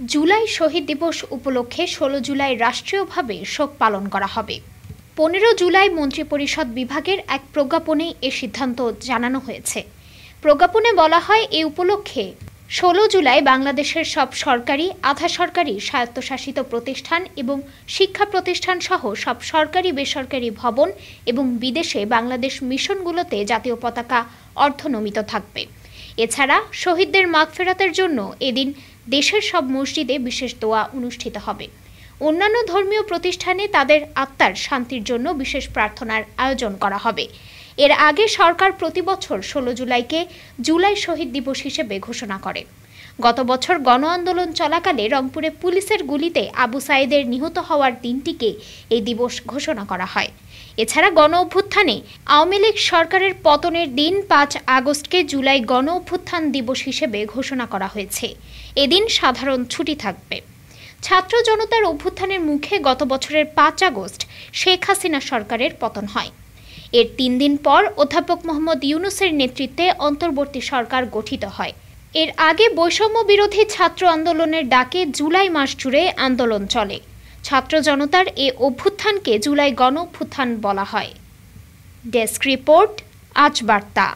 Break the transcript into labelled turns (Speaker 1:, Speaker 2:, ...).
Speaker 1: জুলাই শহীদ দিবস উপলক্ষে ১৬ জুলাই রাষ্ট্রীয়ভাবে শোক পালন করা হবে। ১৫ জুলাই মন্ত্রিপরিষদ বিভাগের এক প্রজ্ঞাপনে এ সিদ্ধান্ত জানানো হয়েছে। প্রজ্ঞাপনে বলা হয়, এ উপলক্ষে ১৬ জুলাই বাংলাদেশের সব সরকারি, আধা সরকারি, স্বায়ত্তশাসিত প্রতিষ্ঠান এবং শিক্ষা প্রতিষ্ঠান সহ সব সরকারি বেসরকারি ভবন এবং বিদেশে বাংলাদেশ মিশনগুলোতে জাতীয় পতাকা অর্ধনমিত থাকবে। এছাড়া শহীদদের মাগফিরাতের জন্য এদিন দেশের সব মসজিদে বিশেষ দোয়া অনুষ্ঠিত হবে। অন্যান্য ধর্মীয় প্রতিষ্ঠানে তাদের আত্মার শান্তির জন্য বিশেষ প্রার্থনার আয়োজন করা হবে। এর আগে সরকার প্রতি বছর ১৬ জুলাইকে জুলাই শহীদ দিবস হিসেবে ঘোষণা করে। গত বছর গণ আন্দোলন চলাকালে রংপুরে পুলিশের গুলিতে আবু সাঈদের নিহত হওয়ার দিনটিকে এই দিবস ঘোষণা করা হয়। এছাড়া গণ অভ্যুত্থানে আওয়ামী লীগ সরকারের পতনের দিন ৫ আগস্টকে জুলাই গণ অভ্যুত্থান দিবস হিসেবে ঘোষণা করা হয়েছে। এদিন সাধারণ ছুটি থাকবে। ছাত্র জনতার অভ্যুত্থানের মুখে গত বছরের ৫ আগস্ট শেখ হাসিনা সরকারের পতন হয়। এর ৩ দিন পর অধ্যাপক মোহাম্মদ ইউনূসের নেতৃত্বে অন্তর্বর্তী সরকার গঠিত হয়। এর আগে বৈষম্য বিরোধী ছাত্র আন্দোলনের ডাকে জুলাই মাস জুড়ে আন্দোলন চলে। ছাত্র জনতার এ অভ্যুত্থানকে জুলাই গণ অভ্যুত্থান বলা হয়। ডেস্ক রিপোর্ট, আজ বার্তা।